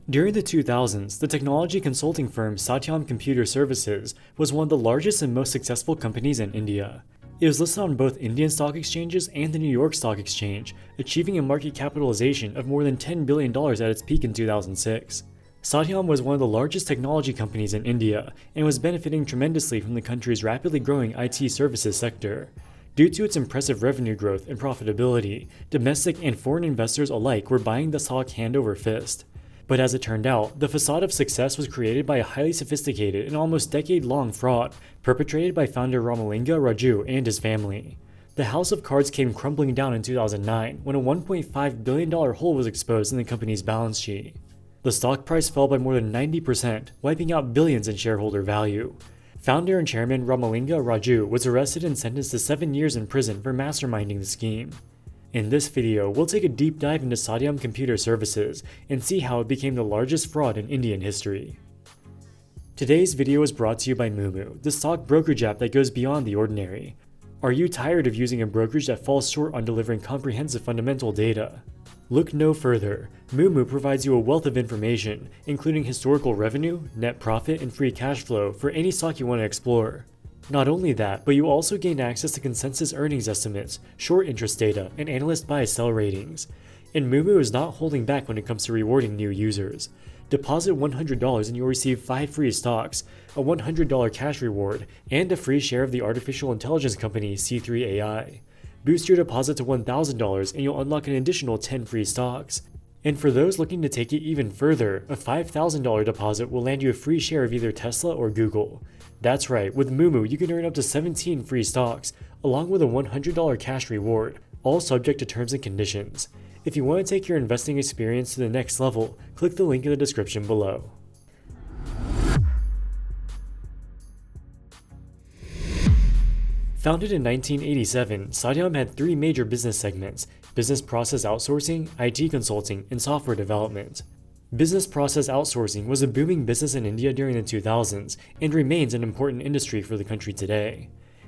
During the 2000s, the technology consulting firm Satyam Computer Services was one of the largest and most successful companies in India. It was listed on both Indian stock exchanges and the New York Stock Exchange, achieving a market capitalization of more than $10 billion at its peak in 2006. Satyam was one of the largest technology companies in India and was benefiting tremendously from the country's rapidly growing IT services sector. Due to its impressive revenue growth and profitability, domestic and foreign investors alike were buying the stock hand over fist. But as it turned out, the facade of success was created by a highly sophisticated and almost decade-long fraud perpetrated by founder Ramalinga Raju and his family. The house of cards came crumbling down in 2009 when a $1.5 billion hole was exposed in the company's balance sheet. The stock price fell by more than 90%, wiping out billions in shareholder value. Founder and chairman Ramalinga Raju was arrested and sentenced to 7 years in prison for masterminding the scheme. In this video, we'll take a deep dive into Satyam Computer Services and see how it became the largest fraud in Indian history. Today's video is brought to you by Moomoo, the stock brokerage app that goes beyond the ordinary. Are you tired of using a brokerage that falls short on delivering comprehensive fundamental data? Look no further. Moomoo provides you a wealth of information, including historical revenue, net profit, and free cash flow for any stock you want to explore. Not only that, but you also gain access to consensus earnings estimates, short interest data, and analyst buy-sell ratings. And Moomoo is not holding back when it comes to rewarding new users. Deposit $100 and you'll receive 5 free stocks, a $100 cash reward, and a free share of the artificial intelligence company C3 AI. Boost your deposit to $1,000 and you'll unlock an additional 10 free stocks. And for those looking to take it even further, a $5,000 deposit will land you a free share of either Tesla or Google. That's right, with Moomoo you can earn up to 17 free stocks, along with a $100 cash reward, all subject to terms and conditions. If you want to take your investing experience to the next level, click the link in the description below. Founded in 1987, Satyam had 3 major business segments: business process outsourcing, IT consulting, and software development. Business process outsourcing was a booming business in India during the 2000s and remains an important industry for the country today.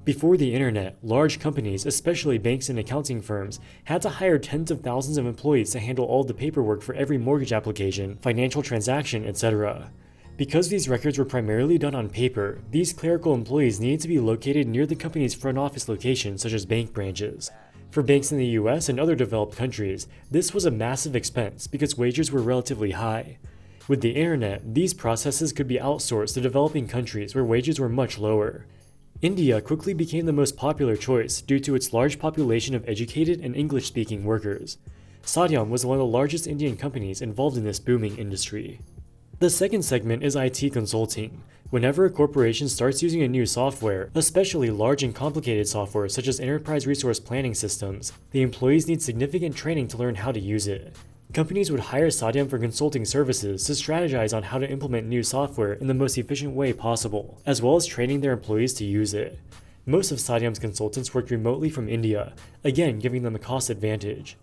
Before the internet, large companies, especially banks and accounting firms, had to hire tens of thousands of employees to handle all the paperwork for every mortgage application, financial transaction, etc. Because these records were primarily done on paper, these clerical employees needed to be located near the company's front office locations, such as bank branches. For banks in the US and other developed countries, this was a massive expense because wages were relatively high. With the internet, these processes could be outsourced to developing countries where wages were much lower. India quickly became the most popular choice due to its large population of educated and English-speaking workers. Satyam was one of the largest Indian companies involved in this booming industry. The second segment is IT consulting. Whenever a corporation starts using a new software, especially large and complicated software such as enterprise resource planning systems, the employees need significant training to learn how to use it. Companies would hire Satyam for consulting services to strategize on how to implement new software in the most efficient way possible, as well as training their employees to use it. Most of Satyam's consultants worked remotely from India, again giving them a cost advantage.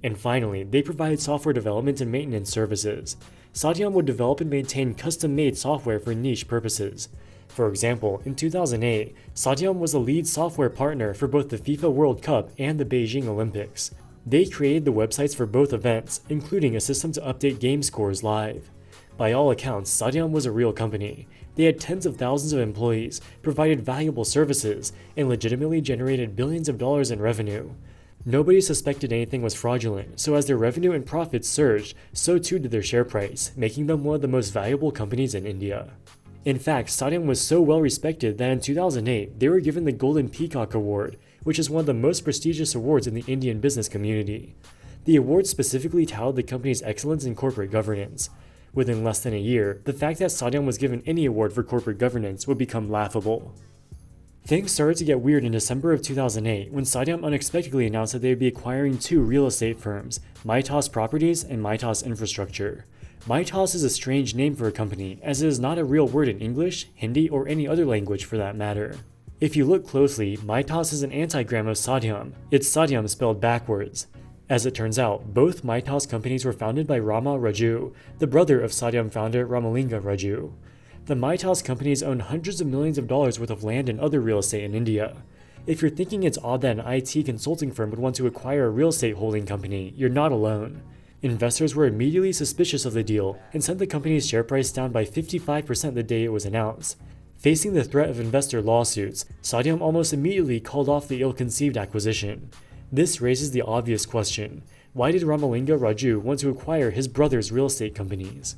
And finally, they provided software development and maintenance services. Satyam would develop and maintain custom-made software for niche purposes. For example, in 2008, Satyam was the lead software partner for both the FIFA World Cup and the Beijing Olympics. They created the websites for both events, including a system to update game scores live. By all accounts, Satyam was a real company. They had tens of thousands of employees, provided valuable services, and legitimately generated billions of dollars in revenue. Nobody suspected anything was fraudulent, so as their revenue and profits surged, so too did their share price, making them one of the most valuable companies in India. In fact, Satyam was so well respected that in 2008, they were given the Golden Peacock Award, which is one of the most prestigious awards in the Indian business community. The award specifically touted the company's excellence in corporate governance. Within less than a year, the fact that Satyam was given any award for corporate governance would become laughable. Things started to get weird in December of 2008 when Satyam unexpectedly announced that they would be acquiring 2 real estate firms, Mitas Properties and Mitas Infrastructure. Mitas is a strange name for a company, as it is not a real word in English, Hindi, or any other language for that matter. If you look closely, Mitas is an antigram of Satyam. It's Satyam spelled backwards. As it turns out, both Mitas companies were founded by Rama Raju, the brother of Satyam founder Ramalinga Raju. The Mitas companies own hundreds of millions of dollars worth of land and other real estate in India. If you're thinking it's odd that an IT consulting firm would want to acquire a real estate holding company, you're not alone. Investors were immediately suspicious of the deal and sent the company's share price down by 55% the day it was announced. Facing the threat of investor lawsuits, Satyam almost immediately called off the ill-conceived acquisition. This raises the obvious question: why did Ramalinga Raju want to acquire his brother's real estate companies?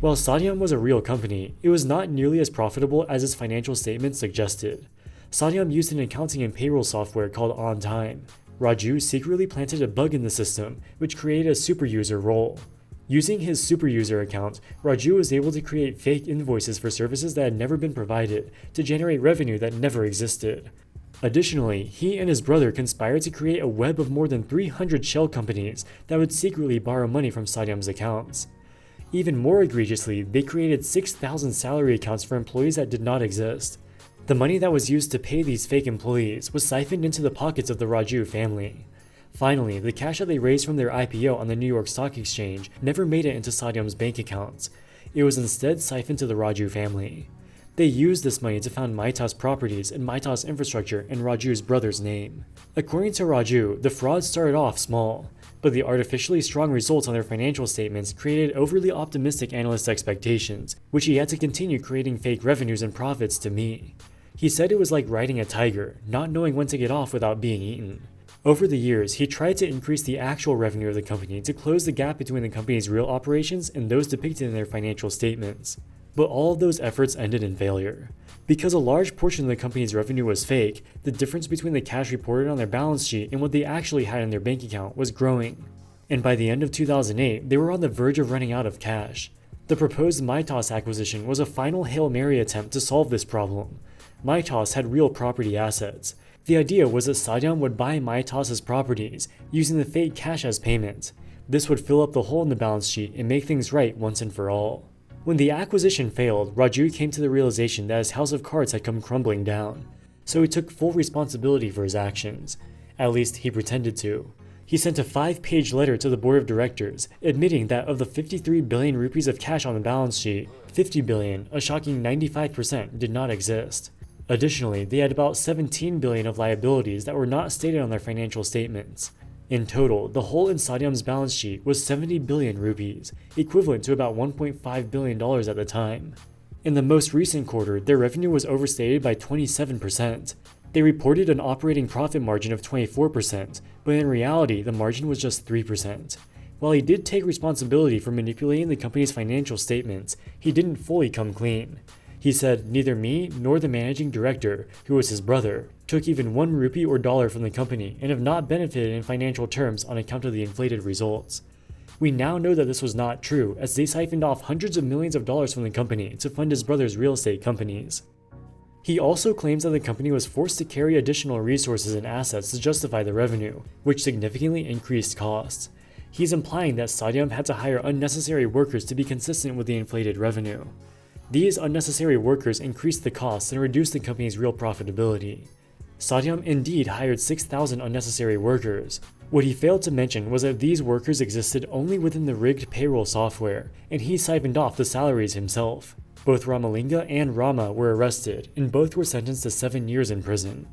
While Satyam was a real company, it was not nearly as profitable as its financial statements suggested. Satyam used an accounting and payroll software called On Time. Raju secretly planted a bug in the system, which created a superuser role. Using his superuser account, Raju was able to create fake invoices for services that had never been provided to generate revenue that never existed. Additionally, he and his brother conspired to create a web of more than 300 shell companies that would secretly borrow money from Satyam's accounts. Even more egregiously, they created 6,000 salary accounts for employees that did not exist. The money that was used to pay these fake employees was siphoned into the pockets of the Raju family. Finally, the cash that they raised from their IPO on the New York Stock Exchange never made it into Satyam's bank accounts. It was instead siphoned to the Raju family. They used this money to found Maitas Properties and Maitas Infrastructure in Raju's brother's name. According to Raju, the fraud started off small, but the artificially strong results on their financial statements created overly optimistic analyst expectations, which he had to continue creating fake revenues and profits to meet. He said it was like riding a tiger, not knowing when to get off without being eaten. Over the years, he tried to increase the actual revenue of the company to close the gap between the company's real operations and those depicted in their financial statements. But all of those efforts ended in failure. Because a large portion of the company's revenue was fake, the difference between the cash reported on their balance sheet and what they actually had in their bank account was growing. And by the end of 2008, they were on the verge of running out of cash. The proposed Maitas acquisition was a final Hail Mary attempt to solve this problem. Maitas had real property assets. The idea was that Satyam would buy Maitas' properties, using the fake cash as payment. This would fill up the hole in the balance sheet and make things right once and for all. When the acquisition failed, Raju came to the realization that his house of cards had come crumbling down. So he took full responsibility for his actions. At least he pretended to. He sent a 5-page letter to the board of directors, admitting that of the 53 billion rupees of cash on the balance sheet, 50 billion, a shocking 95%, did not exist. Additionally, they had about 17 billion of liabilities that were not stated on their financial statements. In total, the hole in Satyam's balance sheet was 70 billion rupees, equivalent to about $1.5 billion at the time. In the most recent quarter, their revenue was overstated by 27%. They reported an operating profit margin of 24%, but in reality, the margin was just 3%. While he did take responsibility for manipulating the company's financial statements, he didn't fully come clean. He said neither me nor the managing director, who was his brother, took even 1 rupee or dollar from the company and have not benefited in financial terms on account of the inflated results. We now know that this was not true, as they siphoned off hundreds of millions of dollars from the company to fund his brother's real estate companies. He also claims that the company was forced to carry additional resources and assets to justify the revenue, which significantly increased costs. He's implying that Satyam had to hire unnecessary workers to be consistent with the inflated revenue. These unnecessary workers increased the costs and reduced the company's real profitability. Satyam indeed hired 6,000 unnecessary workers. What he failed to mention was that these workers existed only within the rigged payroll software, and he siphoned off the salaries himself. Both Ramalinga and Rama were arrested, and both were sentenced to 7 years in prison.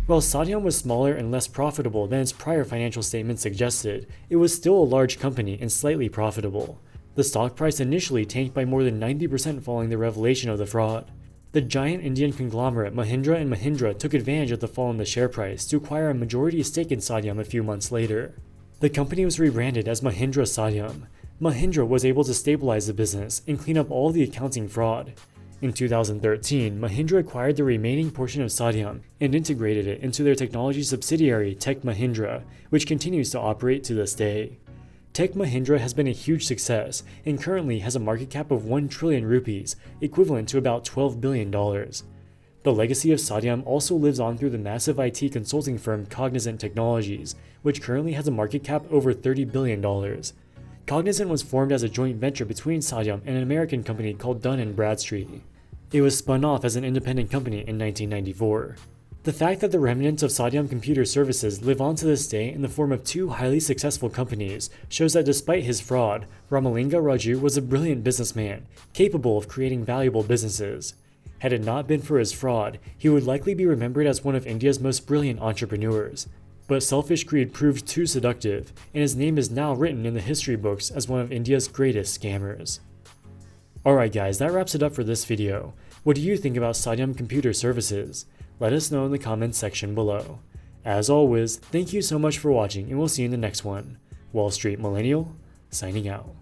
While Satyam was smaller and less profitable than its prior financial statements suggested, it was still a large company and slightly profitable. The stock price initially tanked by more than 90% following the revelation of the fraud. The giant Indian conglomerate Mahindra & Mahindra took advantage of the fall in the share price to acquire a majority stake in Satyam a few months later. The company was rebranded as Mahindra Satyam. Mahindra was able to stabilize the business and clean up all the accounting fraud. In 2013, Mahindra acquired the remaining portion of Satyam and integrated it into their technology subsidiary Tech Mahindra, which continues to operate to this day. Tech Mahindra has been a huge success and currently has a market cap of 1 trillion rupees, equivalent to about $12 billion. The legacy of Satyam also lives on through the massive IT consulting firm Cognizant Technologies, which currently has a market cap over $30 billion. Cognizant was formed as a joint venture between Satyam and an American company called Dun & Bradstreet. It was spun off as an independent company in 1994. The fact that the remnants of Satyam Computer Services live on to this day in the form of two highly successful companies shows that despite his fraud, Ramalinga Raju was a brilliant businessman, capable of creating valuable businesses. Had it not been for his fraud, he would likely be remembered as one of India's most brilliant entrepreneurs. But selfish greed proved too seductive, and his name is now written in the history books as one of India's greatest scammers. Alright guys, that wraps it up for this video. What do you think about Satyam Computer Services? Let us know in the comments section below. As always, thank you so much for watching and we'll see you in the next one. Wall Street Millennial, signing out.